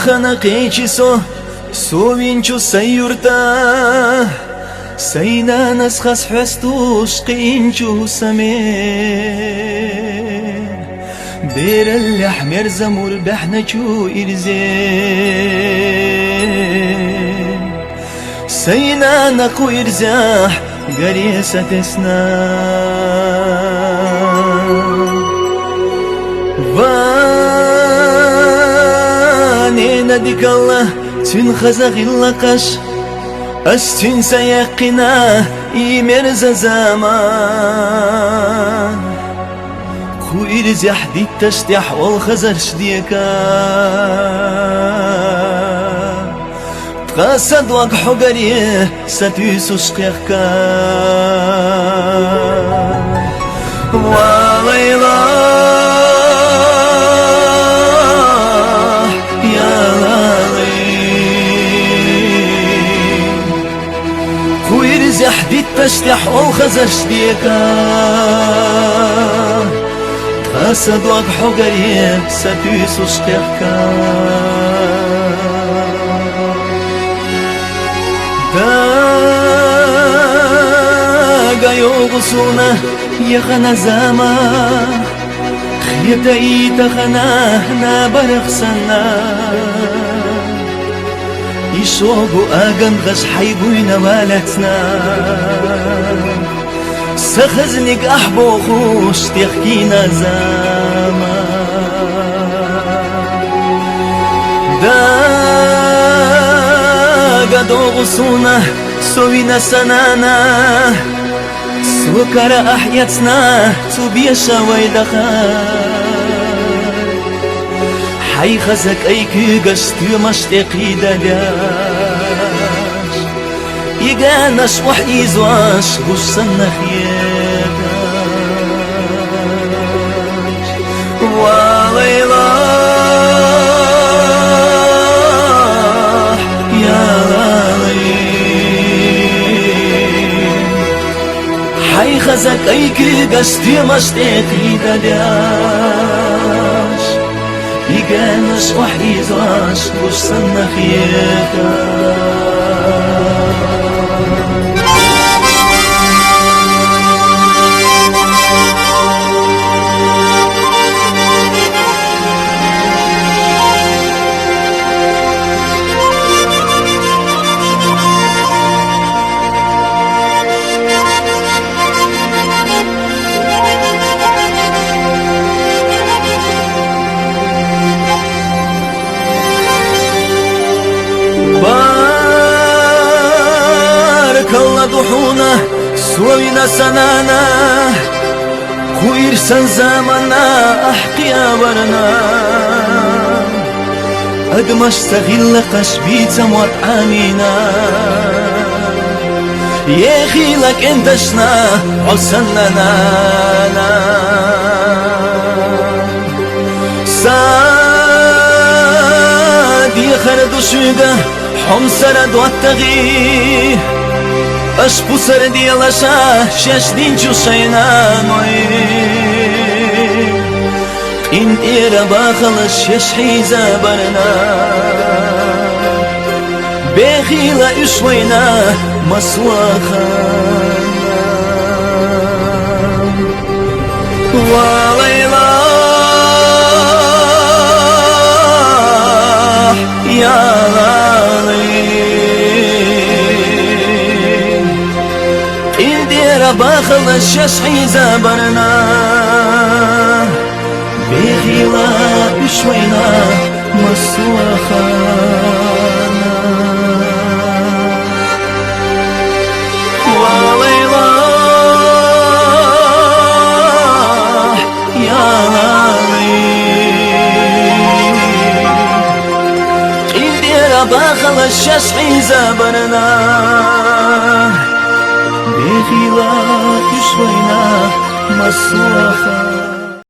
خنقيچسو سوينچو سيورتا سينا نسخس حستوش قينچو سمين بير الأحمر زمور بحنچو إرزين سينا نقو إرزاح قريسة تسنا واني ندك الله تنخزغ اللقش أستن سيقنا إيمرز زمان خو إرزح دي التشتح والخزر شديكا تقاسد وقحو قريه ستيسوش قيخكا والله زحدي التشتح والخزر شديكا تقاسد وقحو قريب ستيسو شقيقكا داقا يوغسونا يخنا زاما خيبتا ايتخنا نابرخسنا يشوقو آقن غش حيبوينا والتنا سخزنك أحبو خوش تحكينا زاما داقا دوغسونا سوينا سنانا سوكر أحيتنا تبيشا ويدخا حي خزك أيكي قشتي مشتقي دلاش يقانش وحيزواش وشسنا خياداش والله يا لالي حي خزك أيكي قشتي مشتقي دلاش يقانش وحيزواش وشسنا خياداش ضحونا سوينا سنانا خوير سن زمنا احقي ورنا ادمش سغيل قشبيت زموت عانينا يخي لك انتشنا عسنا نانا سادي خرد شوقه حمسر دواتغي أشبو سردي لشا شاشدين جوشينا نوي إن إيرا باخلش يشحي زابرنا بخيلة إشوينا مسواخانا والله يا باخلش يشحي زابرنا بغيلا بشوينا مسواخانا والله يا لالي إندير باخلش يشحي زابرنا بغيلا شوينا مسواخا